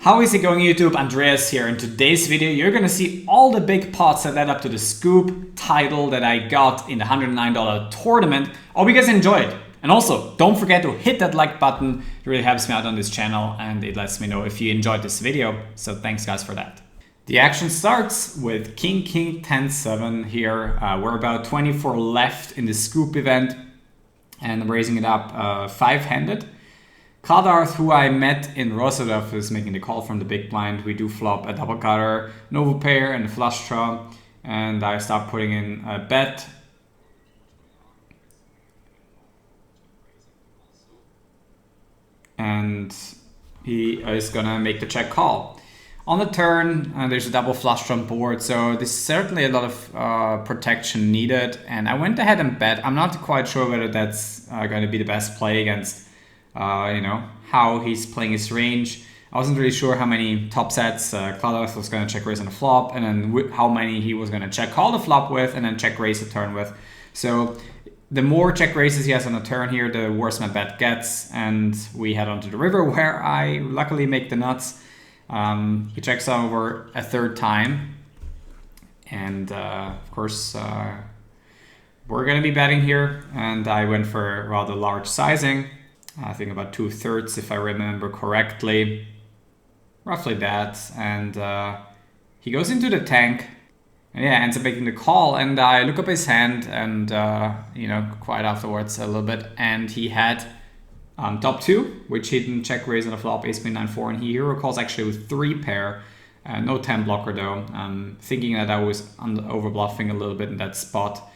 How is it going, YouTube? Andreas here. In today's video, you're gonna see all the big pots that led up to the scoop title that I got in the $109 tournament. Hope you guys enjoyed. And also, don't forget to hit that like button. It really helps me out on this channel and it lets me know if you enjoyed this video. So thanks guys for that. The action starts with King, 10-7 here. We're about 24 left in the scoop event and I'm raising it up five-handed. Kadarth, who I met in Rosadov, is making the call from the big blind. We do flop a double gutter, an overpair, and a flush draw. And I start putting in a bet. And he is gonna make the check call. On the turn, there's a double flush draw board, so there's certainly a lot of protection needed. And I went ahead and bet. I'm not quite sure whether that's going to be the best play against how he's playing his range. I wasn't really sure how many top sets Kadarth was going to check raise on the flop, and then how many he was going to check call the flop with, and then check raise the turn with. So the more check raises he has on the turn here, the worse my bet gets, and we head onto the river where I luckily make the nuts. He checks over a third time, and of course we're going to be betting here, and I went for rather large sizing. I think about 2/3 if I remember correctly, roughly that. And he goes into the tank and yeah, ends up making the call. And I look up his hand and quite afterwards a little bit, and he had top two, which he didn't check raise on the flop, ace queen 9-4, and he hero calls actually with 3-pair, no 10 blocker though. Thinking that I was over bluffing a little bit in that spot,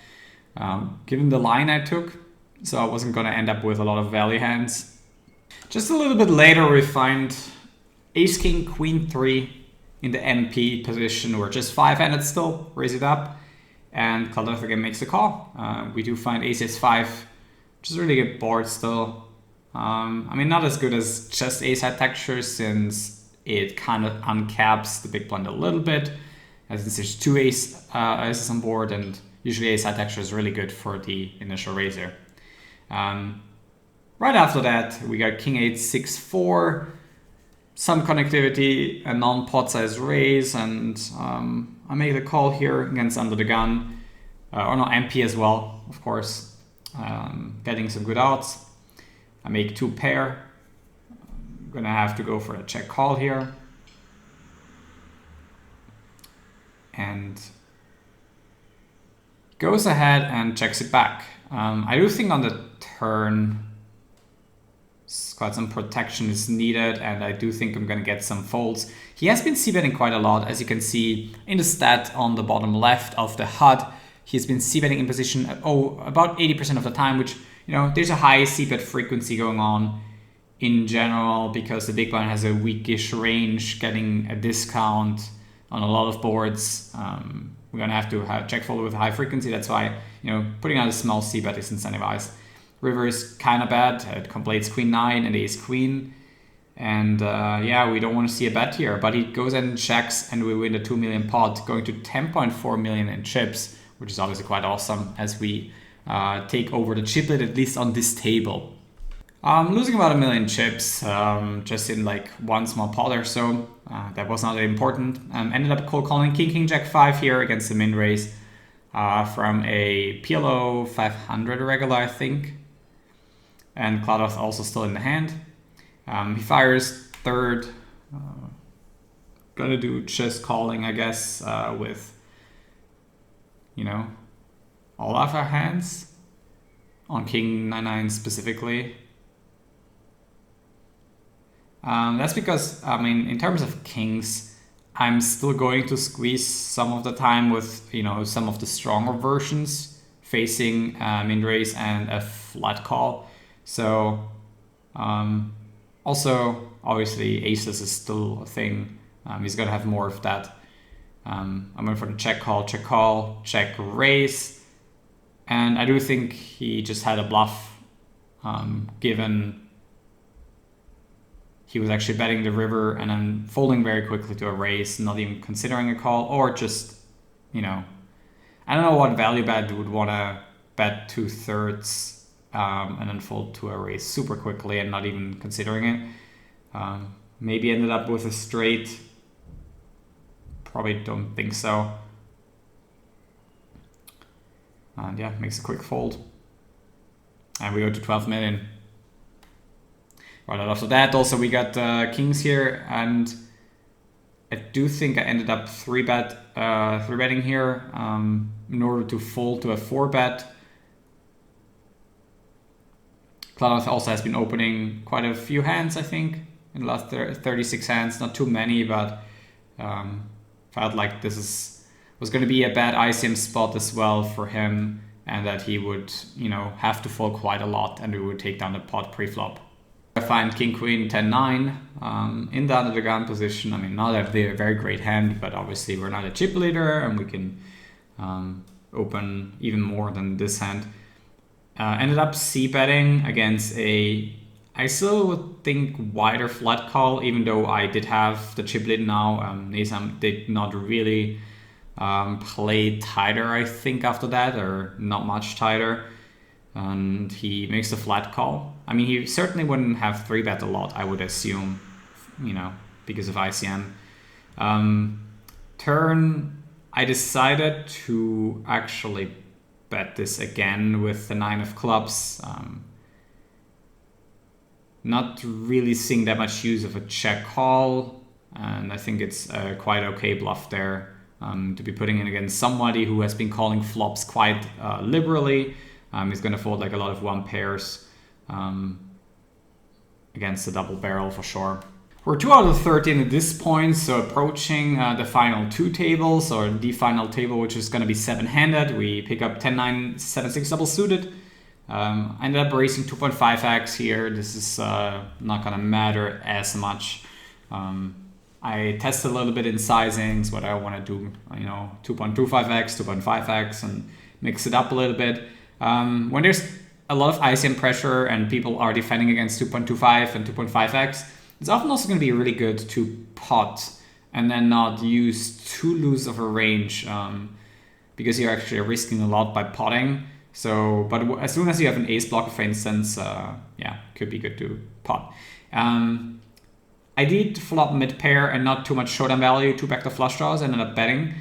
given the line I took. So I wasn't going to end up with a lot of value hands. Just a little bit later we find ace king queen 3 in the NP position. We're just five-handed still, raise it up, and Kadarth again makes the call. We do find ace s5, which is a really good board still. I mean, not as good as just ace high texture, since it kind of uncaps the big blind a little bit, since there's two aces on board, and usually ace high texture is really good for the initial raiser. Right after that, we got king 8-6-4, some connectivity, a non-pot size raise, and I make the call here against under the gun, or no, MP as well, of course, getting some good odds. I make 2-pair. I'm gonna have to go for a check call here, and goes ahead and checks it back. I do think on the turn quite some protection is needed, and I do think I'm going to get some folds. He has been c-betting quite a lot, as you can see in the stat on the bottom left of the HUD. He's been c-betting in position about 80% of the time, which, there's a high c-bet frequency going on in general because the big blind has a weakish range, getting a discount on a lot of boards. We're going to have to check fold with high frequency. That's why, putting out a small c-bet is incentivized. River is kind of bad. It completes queen 9 and ace queen. And yeah, we don't want to see a bet here. But he goes and checks, and we win the 2 million pot, going to 10.4 million in chips, which is obviously quite awesome as we take over the chiplet, at least on this table. Losing about 1 million chips, just in like one small pot or so. That was not important. Ended up cold calling king jack 5 here against the min raise from a PLO 500 regular, I think. And Kadarth also still in the hand. He fires third. Gonna do just calling, I guess, with all of our hands on king 9-9 specifically. That's because, I mean, in terms of kings, I'm still going to squeeze some of the time with, some of the stronger versions facing min raise and a flat call. So, also, obviously, aces is still a thing. He's going to have more of that. I'm going for the check call, check raise. And I do think he just had a bluff, given he was actually betting the river and then folding very quickly to a raise, not even considering a call, or just, I don't know what value bet would want to bet 2/3 and then fold to a raise super quickly and not even considering it. Maybe ended up with a straight. Probably don't think so. And yeah, makes a quick fold. And we go to 12 million. Right after that, also we got kings here, and I do think I ended up 3-betting here in order to fold to a 4-bet. Klanoth also has been opening quite a few hands, I think, in the last 36 hands. Not too many, but felt like this was going to be a bad ICM spot as well for him, and that he would, have to fold quite a lot, and we would take down the pot pre-flop. I find King Queen 10-9 in the under the gun position. I mean, not a very great hand, but obviously we're not a chip leader, and we can open even more than this hand. Ended up c-betting against I still would think wider flat call, even though I did have the chip lead now. Nizam did not really play tighter, I think, after that, or not much tighter. And he makes a flat call. I mean, he certainly wouldn't have 3-bet a lot, I would assume, because of ICM. Turn, I decided to actually bet this again with the 9 of clubs. Not really seeing that much use of a check call, and I think it's a quite okay bluff there to be putting in against somebody who has been calling flops quite liberally. He's going to fold like a lot of 1 pairs against the double barrel for sure. We're 2 out of 13 at this point, so approaching the final 2 tables, or the final table, which is going to be 7-handed. We pick up 10-9, 7-6 double suited. I ended up raising 2.5x here. This is not going to matter as much. I tested a little bit in sizings, what I want to do, 2.25x, 2.5x, and mix it up a little bit. When there's a lot of ICM pressure and people are defending against 2.25 and 2.5x, it's often also going to be really good to pot and then not use too loose of a range because you're actually risking a lot by potting. So, but as soon as you have an ace blocker, for instance, could be good to pot. I did flop mid pair and not too much showdown value, 2 backdoor flush draws, and ended up betting.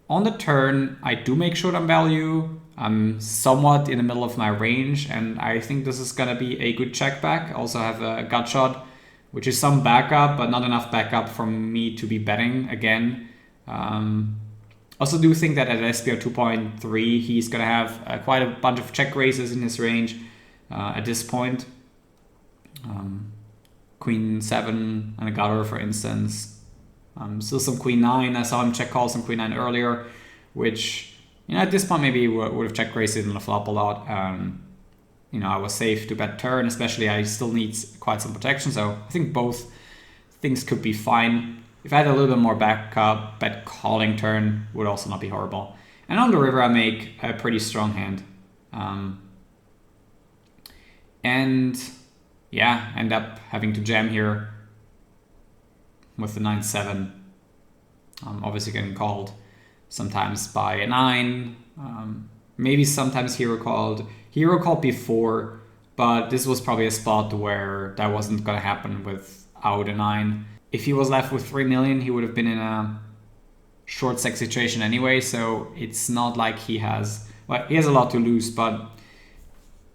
On the turn, I do make showdown value. I'm somewhat in the middle of my range, and I think this is going to be a good check back. Also have a gut shot, which is some backup, but not enough backup for me to be betting again. Also do think that at SPR 2.3, he's going to have quite a bunch of check raises in his range at this point. Queen 7 and a gutter, for instance. Still some Queen 9. I saw him check call some Queen 9 earlier, which, at this point maybe would have check raised in the flop a lot. I was safe to bet turn, especially I still need quite some protection. So I think both things could be fine. If I had a little bit more backup, bet calling turn would also not be horrible. And on the river, I make a pretty strong hand. End up having to jam here with the 9-7. Obviously getting called sometimes by a 9. Maybe sometimes hero called. Hero called before, but this was probably a spot where that wasn't going to happen without a 9. If he was left with 3 million, he would have been in a short stack situation anyway, so it's not like he has a lot to lose, but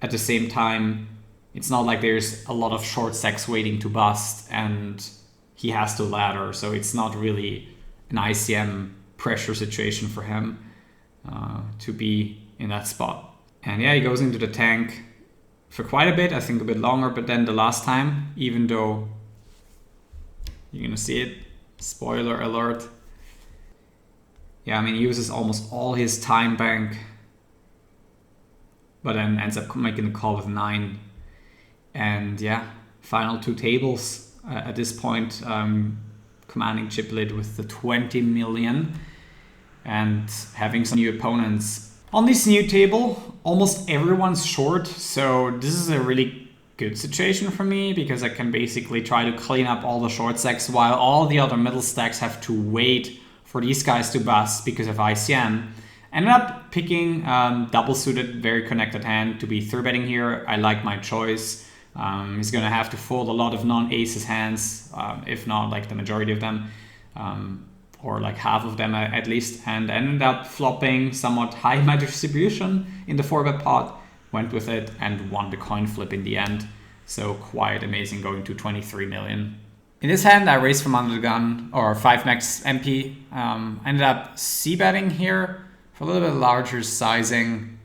at the same time, it's not like there's a lot of short stacks waiting to bust and he has to ladder, so it's not really an ICM pressure situation for him to be in that spot. And yeah, he goes into the tank for quite a bit, I think a bit longer, but then the last time, even though you're gonna see it, spoiler alert. Yeah, I mean, he uses almost all his time bank, but then ends up making the call with 9. And yeah, final 2 tables at this point, commanding chip lid with the 20 million and having some new opponents. On this new table, almost everyone's short, so this is a really good situation for me because I can basically try to clean up all the short stacks while all the other middle stacks have to wait for these guys to bust because of ICM. Ended up picking double suited, very connected hand to be 3-betting here. I like my choice. He's going to have to fold a lot of non-aces hands, if not like the majority of them, or like half of them at least, and ended up flopping somewhat high my distribution in the 4-bet pot, went with it and won the coin flip in the end. So quite amazing, going to 23 million. In this hand, I raised from under the gun, or 5 max MP. Ended up c-betting here for a little bit larger sizing.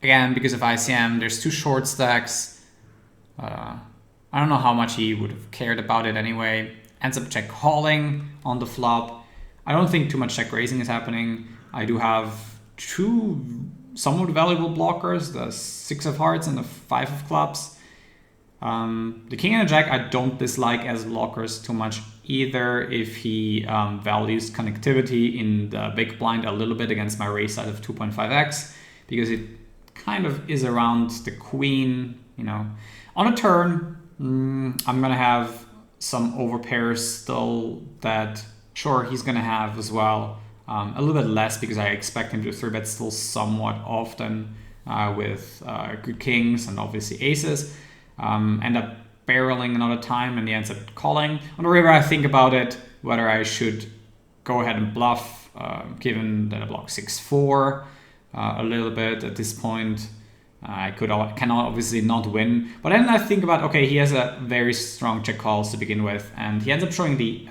Again, because of ICM, there's 2 short stacks. I don't know how much he would have cared about it anyway. Ends up check calling on the flop. I don't think too much check raising is happening. I do have 2 somewhat valuable blockers, the 6 of hearts and the 5 of clubs. The king and the jack I don't dislike as blockers too much either if he values connectivity in the big blind a little bit against my raise side of 2.5x, because it kind of is around the queen, you know. On a turn, I'm gonna have some overpairs still that sure he's gonna have as well. A little bit less because I expect him to 3-bet still somewhat often with good kings and obviously aces. End up barreling another time and he ends up calling. On the river, I think about it, whether I should go ahead and bluff, given that I block 6-4 a little bit at this point. I cannot obviously not win, but then I think about, okay, he has a very strong check calls to begin with, and he ends up showing the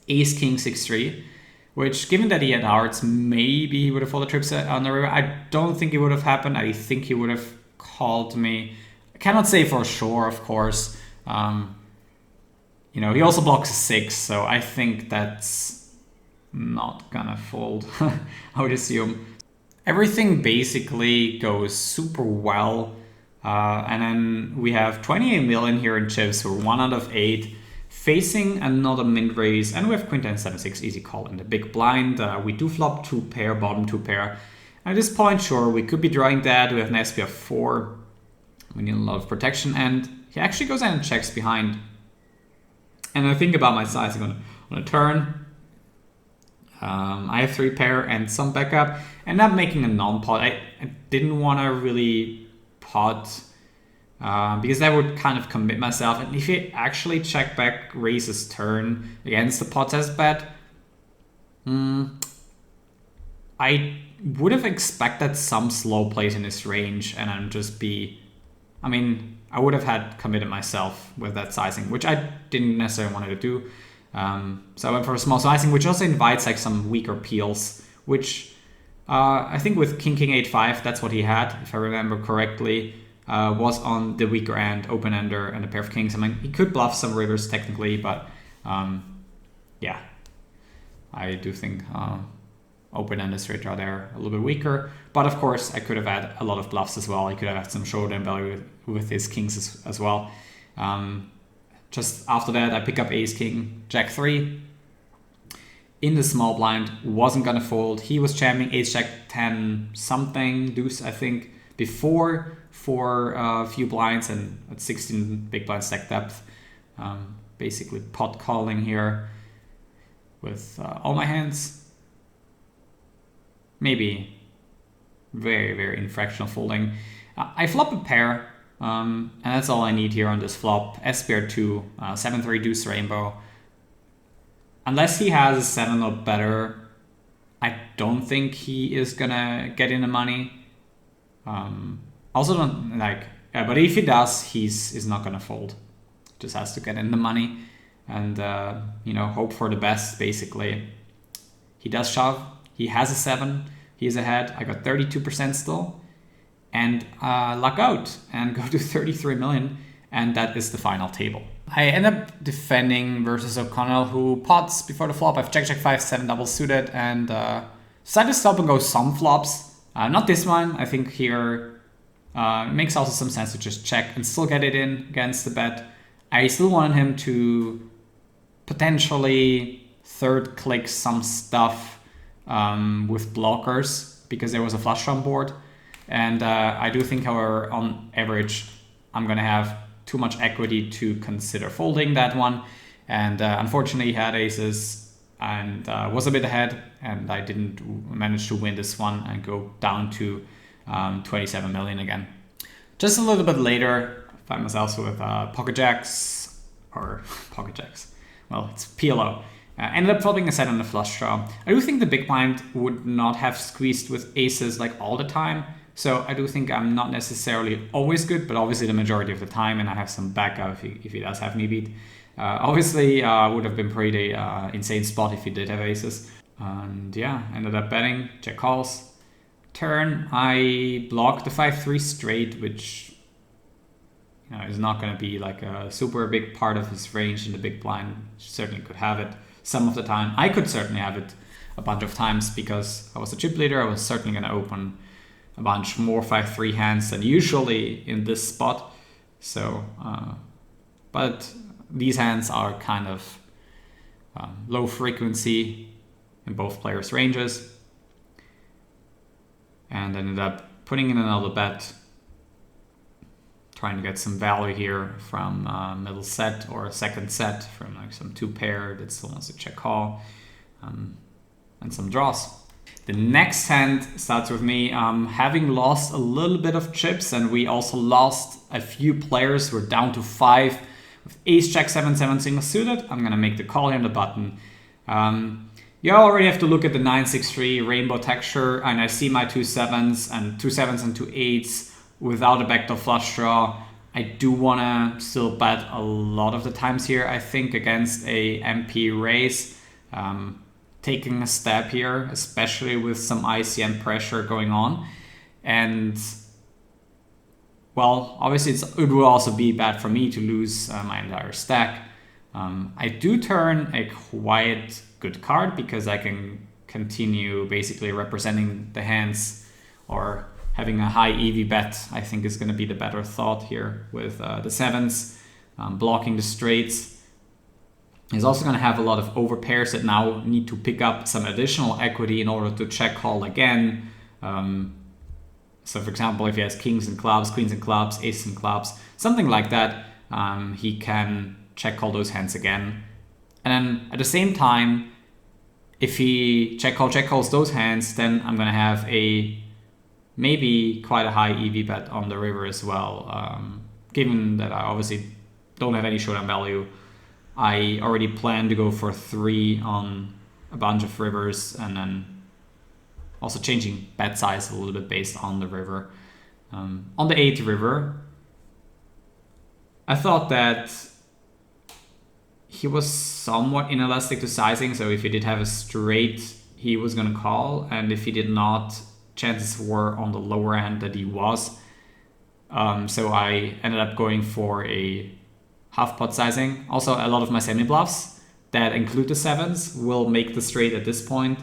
ace king 6-3, which, given that he had hearts, maybe he would have folded trips on the river. I don't think it would have happened. I think he would have called me. I cannot say for sure, of course. You know, he also blocks a 6, so I think that's not gonna fold. I would assume. Everything basically goes super well. And then we have 28 million here in chips. We're 1 out of 8. Facing another mint raise. And we have queen 10, 7, 6, easy call in the big blind. We do flop 2 pair, bottom 2 pair. At this point, sure, we could be drawing that. We have an SP of 4. We need a lot of protection. And he actually goes in and checks behind. And I think about my sizing on a turn. I have 3 pair and some backup. End up making a non-pot. I didn't want to really pot because that would kind of commit myself. And if he actually check back raises turn against the pot as bet, I would have expected some slow plays in this range and then just be, I mean, I would have had committed myself with that sizing, which I didn't necessarily want to do. So I went for a small sizing, which also invites like some weaker peels, which I think with king 8-5, that's what he had, if I remember correctly, was on the weaker end, open ender, and a pair of kings. I mean, he could bluff some rivers technically, but yeah, I do think open end and straight draw there a little bit weaker. But of course, I could have had a lot of bluffs as well. I could have had some showdown value with his kings as well. Just after that, I pick up ace king, jack 3. In the small blind, wasn't gonna fold. He was jamming ace jack 10 something, deuce I think, before for a few blinds and at 16 big blind stack depth. Basically pot calling here with all my hands. Maybe very, very infractional folding. I flop a pair, and that's all I need here on this flop. SPR 2, 7-3 deuce rainbow. Unless he has a 7 or better, I don't think he is gonna get in the money. Also don't like, but if he does, he's not gonna fold. Just has to get in the money and you know, hope for the best basically. He does shove. He has a 7. He is ahead. I got 32% still, and luck out and go to 33 million, and that is the final table. I end up defending versus O'Connell, who pots before the flop. I have jack 5, 7 double suited, and decide to stop and go some flops. Not this one. I think here it makes also some sense to just check and still get it in against the bet. I still wanted him to potentially third click some stuff with blockers because there was a flush draw board. And I do think, however, on average, I'm going to have too much equity to consider folding that one. And unfortunately, he had aces and was a bit ahead. And I didn't manage to win this one and go down to 27 million again. Just a little bit later, I find myself with pocket jacks, or pocket jacks. Well, it's PLO. Ended up folding a set on the flush draw. I do think the big blind would not have squeezed with aces like all the time. So I do think I'm not necessarily always good, but obviously the majority of the time, and I have some backup if he does have me beat. Obviously, would have been pretty insane spot if he did have aces. And yeah, ended up betting, check calls. Turn, I blocked the 5-3 straight, which is not going to be like a super big part of his range in the big blind. Certainly could have it some of the time. I could certainly have it a bunch of times because I was a chip leader. I was certainly going to open a bunch more 5-3 hands than usually in this spot. So, but these hands are kind of low frequency in both players' ranges. And ended up putting in another bet, trying to get some value here from middle set or second set from like some 2-pair that still wants to check call, and some draws. The next hand starts with me having lost a little bit of chips, and we also lost a few players. We're down to 5 with ace jack 7-7 single suited. I'm gonna make the call here on the button. You already have to look at the 9-6-3 rainbow texture, and I see my 2-7s and 2-8s without a backdoor flush draw. I do wanna still bet a lot of the times here, I think, against a MP raise. Taking a step here, especially with some ICM pressure going on. And well, obviously it will also be bad for me to lose my entire stack. I do turn a quite good card because I can continue basically representing the hands, or having a high EV bet, I think, is going to be the better thought here with the 7s, blocking the straights. He's also going to have a lot of overpairs that now need to pick up some additional equity in order to check call again. So for example, if he has kings and clubs, queens and clubs, aces and clubs, something like that, he can check call those hands again. And then at the same time, if he check calls those hands, then I'm going to have maybe quite a high EV bet on the river as well. Given that I obviously don't have any showdown value, I already plan to go for 3 on a bunch of rivers, and then also changing bet size a little bit based on the river. On the 8th river, I thought that he was somewhat inelastic to sizing, so if he did have a straight, he was going to call, and if he did not, chances were on the lower end that he was. So I ended up going for a half pot sizing. Also, a lot of my semi bluffs that include the 7s will make the straight at this point.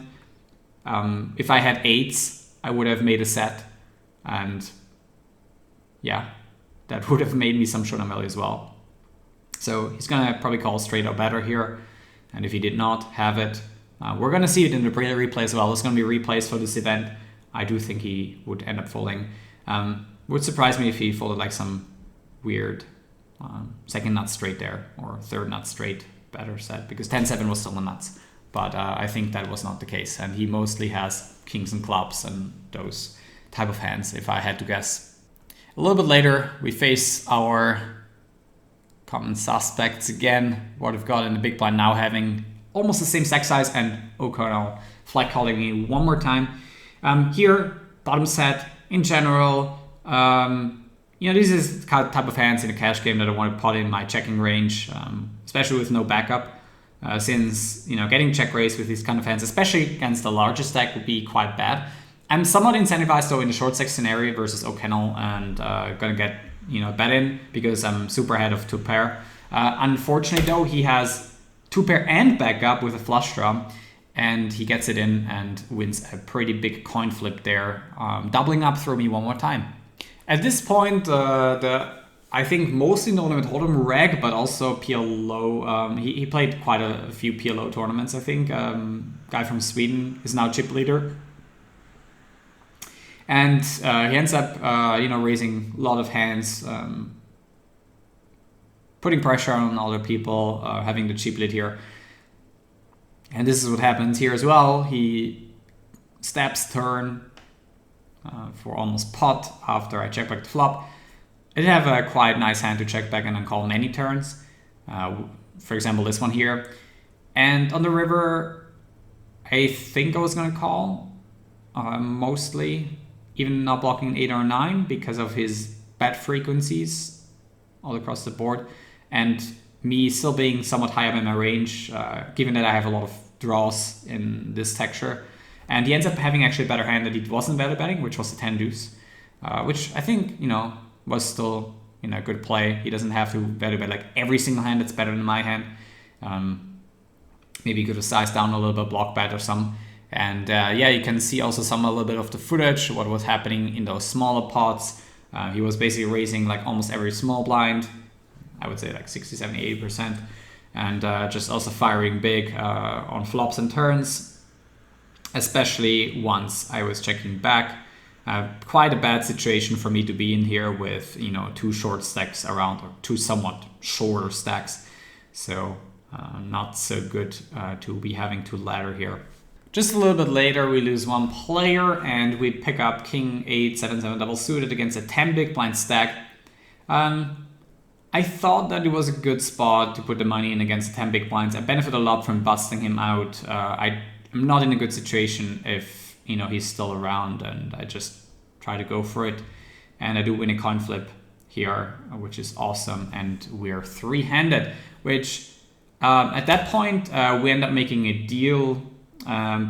If I had 8s, I would have made a set, and yeah, that would have made me some showdown value as well. So he's gonna probably call straight or better here, and if he did not have it, we're gonna see it in the replay as well. There's gonna be replays for this event. I do think he would end up folding. Would surprise me if he folded like some weird second nut straight there, or third nut straight, better said, because 10-7 was still the nuts. But I think that was not the case, and he mostly has kings and clubs and those type of hands, if I had to guess. A little bit later, we face our common suspects again. What we've got in the big blind now, having almost the same stack size, and O'Connell flag calling me one more time. Here, bottom set in general. This is the type of hands in a cash game that I want to pot in my checking range, especially with no backup. Since getting check raised with these kind of hands, especially against the larger stack, would be quite bad. I'm somewhat incentivized though in the short stack scenario versus O'Connell, and gonna get bet in because I'm super ahead of 2-pair. Unfortunately though, he has 2-pair and backup with a flush draw, and he gets it in and wins a pretty big coin flip there, doubling up through me one more time. At this point, I think mostly No Limit Hold'em reg, but also PLO. He played quite a few PLO tournaments, I think. Guy from Sweden is now chip leader. And he ends up, raising a lot of hands, putting pressure on other people, having the chip lead here. And this is what happens here as well. He steps turn for almost pot after I check back the flop. I did have a quite nice hand to check back and then call many turns. For example, this one here. And on the river, I think I was going to call mostly, even not blocking an 8 or 9 because of his bet frequencies all across the board. And me still being somewhat high up in my range, given that I have a lot of draws in this texture. And he ends up having actually a better hand that he wasn't value betting, which was the 10 deuce, which I think, was still, a good play. He doesn't have to value bet like every single hand that's better than my hand. Maybe you could have sized down a little bit, block bet or some. And you can see also a little bit of the footage, what was happening in those smaller pots. He was basically raising like almost every small blind. I would say like 60, 70, 80%. And just also firing big on flops and turns, especially once I was checking back. Quite a bad situation for me to be in here with, 2 short stacks around, or 2 somewhat shorter stacks. So not so good to be having to ladder here. Just a little bit later, we lose 1 player and we pick up King 8, 7, 7 double suited against a 10 big blind stack. I thought that it was a good spot to put the money in against 10 big blinds. I benefit a lot from busting him out. I'm not in a good situation if, he's still around, and I just try to go for it. And I do win a coin flip here, which is awesome. And we're 3-handed, which at that point, we end up making a deal,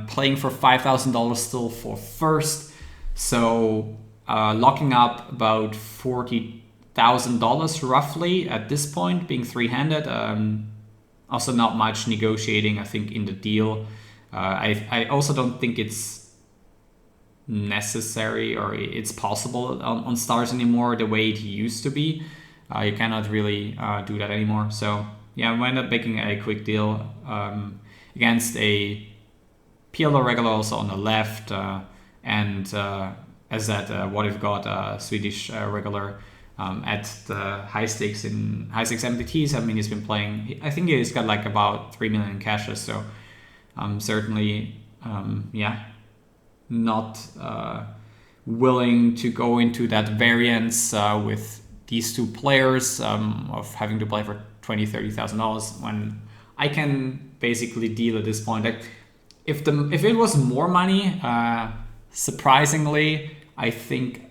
playing for $5,000 still for first. So locking up about $40,000 roughly at this point, being 3-handed. Also not much negotiating, I think, in the deal. I also don't think it's necessary or it's possible on stars anymore the way it used to be. You cannot really do that anymore. So yeah, we end up making a quick deal against a PLO regular also on the left, and as that what we've got Swedish regular at the high stakes MTTs. I mean, he's been playing, I think he's got like about 3 million in cashes, so certainly not willing to go into that variance with these 2 players of having to play for $20,000, $30,000 when I can basically deal at this point. If it was more money, surprisingly, I think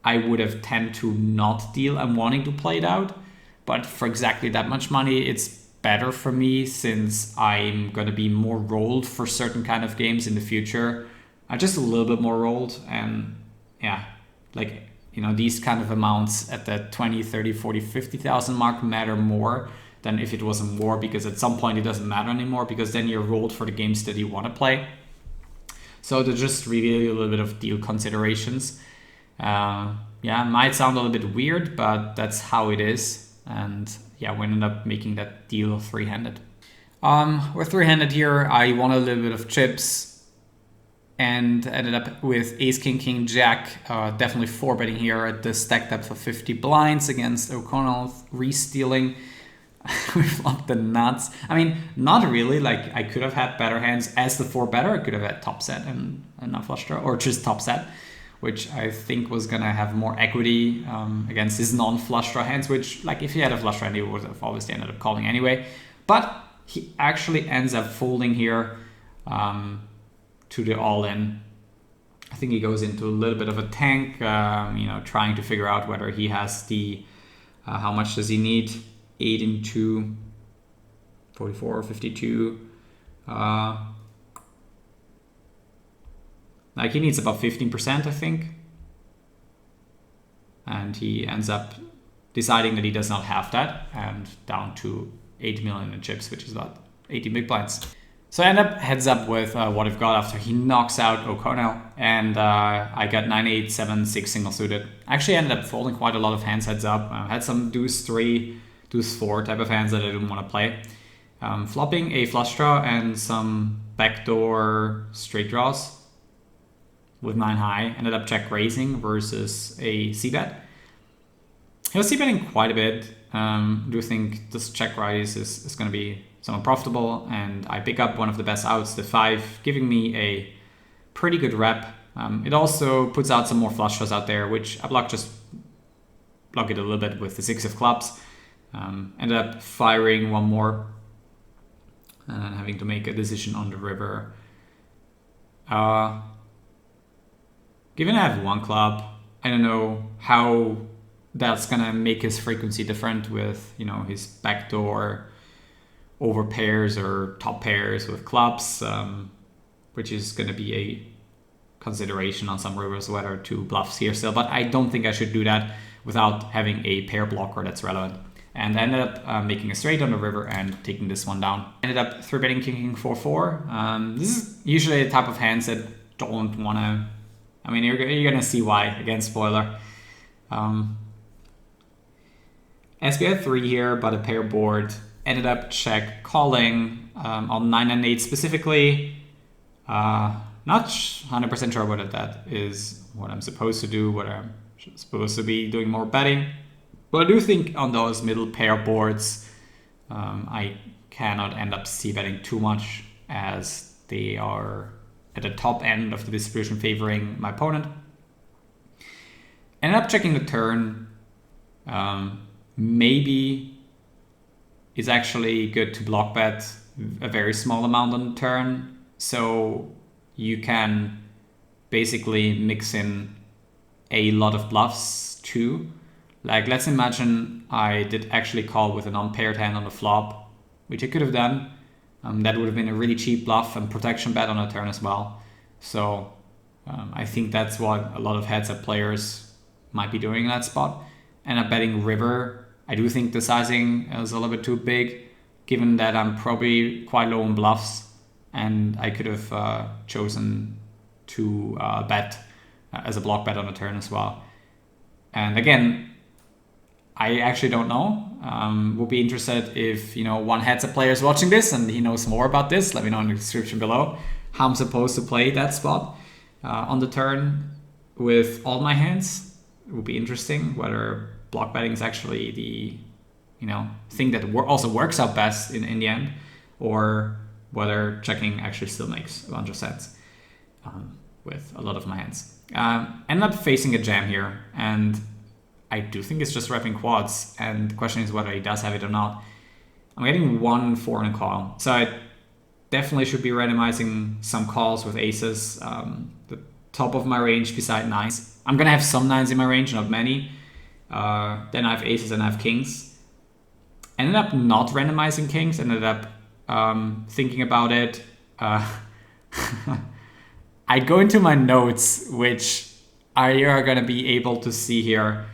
I would have tend to not deal. I'm wanting to play it out, but for exactly that much money, it's better for me since I'm going to be more rolled for certain kind of games in the future. Just a little bit more rolled, and these kind of amounts at the 20, 30, 40, 50,000 mark matter more than if it wasn't more, because at some point it doesn't matter anymore, because then you're rolled for the games that you want to play. So to just reveal a little bit of deal considerations. Might sound a little bit weird, but that's how it is. And we ended up making that deal 3-handed. We're 3-handed here. I won a little bit of chips and ended up with ace, king, king, jack. Definitely 4-betting here at the stack depth of 50 blinds against O'Connell, re-stealing. We flopped the nuts. I mean, not really. Like, I could have had better hands as the 4-better. I could have had top set and not flush draw, or just top set, which I think was going to have more equity against his non-flush draw hands, which, like, if he had a flush draw, he would have obviously ended up calling anyway. But he actually ends up folding here to the all-in. I think he goes into a little bit of a tank, trying to figure out whether he has the, how much does he need? 8 into 44 or 52. Like, he needs about 15%, I think. And he ends up deciding that he does not have that, and down to 8 million in chips, which is about 80 big blinds. So I end up heads up with what I've got after he knocks out O'Connell, and I got 9, 8, 7, 6 single suited. I actually ended up folding quite a lot of hands heads up. I had some deuce 3, deuce 4 type of hands that I didn't want to play. Flopping a flush draw and some backdoor straight draws with 9 high. Ended up check raising versus a c-bet. He was c-betting quite a bit. Do think this check raise is going to be somewhat profitable, and I pick up one of the best outs, the 5, giving me a pretty good rep. It also puts out some more flush draws out there, which I block just block it a little bit with the 6 of clubs. Ended up firing one more and then having to make a decision on the river. Given I have one club, I don't know how that's gonna make his frequency different with, you know, his backdoor over pairs or top pairs with clubs, which is gonna be a consideration on some rivers whether to bluffs here still. But I don't think I should do that without having a pair blocker that's relevant. And I ended up making a straight on the river and taking this one down. Ended up 3-betting king 4-4. This is usually the type of hands that don't want to... I mean, you're going to see why, again, spoiler. SBI 3 here, but a pair board. Ended up check calling on 9 and 8 specifically. Not 100% sure whether that is what I'm supposed to do, whether I'm supposed to be doing more betting. But I do think on those middle pair boards, I cannot end up c-betting too much as they are at the top end of the distribution favoring my opponent. Ended up checking the turn. Maybe it's actually good to block bet a very small amount on the turn, so you can basically mix in a lot of bluffs too. Like, let's imagine I did actually call with an unpaired hand on the flop, which I could have done. That would have been a really cheap bluff and protection bet on a turn as well. So I think that's what a lot of heads-up players might be doing in that spot. And I'm betting river. I do think the sizing is a little bit too big, given that I'm probably quite low on bluffs, and I could have chosen to bet as a block bet on a turn as well. And again, I actually don't know. Will be interested if, you know, one heads-up player is watching this and he knows more about this. Let me know in the description below how I'm supposed to play that spot on the turn with all my hands. It will be interesting whether block betting is actually the, you know, thing that also works out best in the end, or whether checking actually still makes a bunch of sense with a lot of my hands. End up facing a jam here, and I do think it's just repping quads, and the question is whether he does have it or not. I'm getting 1-4 in a call, so I definitely should be randomizing some calls with aces. The top of my range beside nines. I'm gonna have some nines in my range, not many. Then I have aces and I have kings. Ended up not randomizing kings, ended up thinking about it. I go into my notes, which you're gonna be able to see here.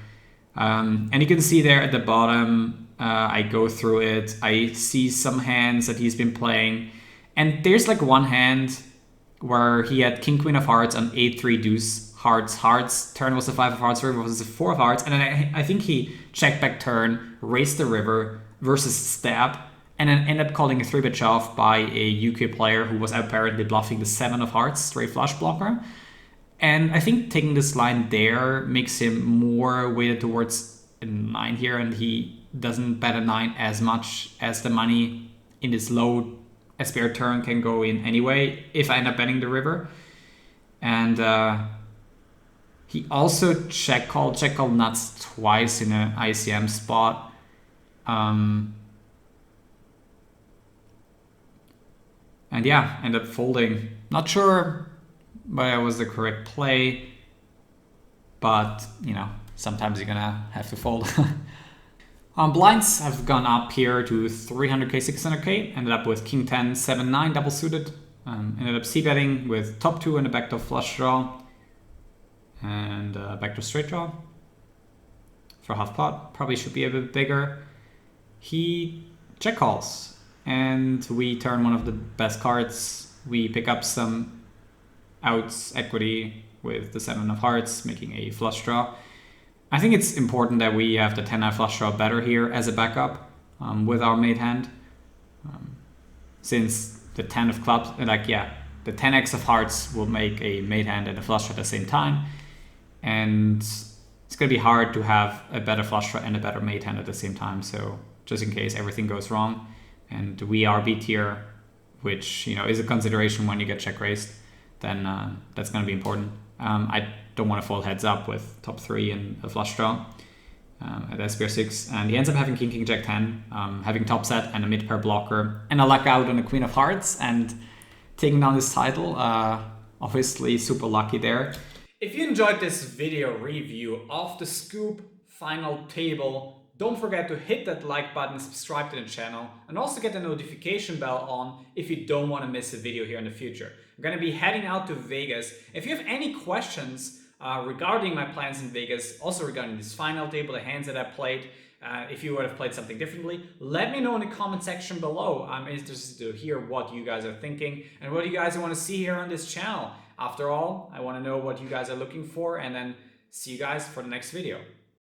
And you can see there at the bottom, I go through it. I see some hands that he's been playing. And there's like one hand where he had king, queen of hearts on 8-3 deuce, hearts, hearts. Turn was the 5 of hearts, river was the 4 of hearts. And then I think he checked back turn, raised the river versus stab, and then ended up calling a 3-bet shove by a UK player who was apparently bluffing the 7 of hearts, straight flush blocker. And I think taking this line there makes him more weighted towards a 9 here, and he doesn't bet a 9 as much as the money in this low SPR turn can go in anyway if I end up betting the river. And he also check called nuts twice in an ICM spot. And yeah, end up folding. Not sure whether it was the correct play, but you know, sometimes you're gonna have to fold. Blinds have gone up here to 300k, 600k. Ended up with king 10, 7, 9 double suited. Ended up c-betting with top 2 and a backdoor flush draw and backdoor straight draw for half pot. Probably should be a bit bigger. He check calls, and we turn one of the best cards. We pick up some outs equity with the 7 of hearts, making a flush draw. I think it's important that we have the 10-9 flush draw better here as a backup with our mate hand. Since the 10 of clubs, the 10x of hearts will make a mate hand and a flush draw at the same time. And it's going to be hard to have a better flush draw and a better mate hand at the same time. So just in case everything goes wrong. And we are B tier, which, you know, is a consideration when you get check raised, then that's going to be important. I don't want to fold heads up with top 3 and a flush draw. at SPR6, and he ends up having king, king, jack 10, having top set and a mid pair blocker, and a luck out on the queen of hearts, and taking down this title. Obviously super lucky there. If you enjoyed this video review of the Scoop final table, don't forget to hit that like button, subscribe to the channel, and also get the notification bell on if you don't want to miss a video here in the future. I'm going to be heading out to Vegas. If you have any questions regarding my plans in Vegas, also regarding this final table, the hands that I played, if you would have played something differently, let me know in the comment section below. I'm interested to hear what you guys are thinking and what you guys want to see here on this channel. After all, I want to know what you guys are looking for, and then see you guys for the next video.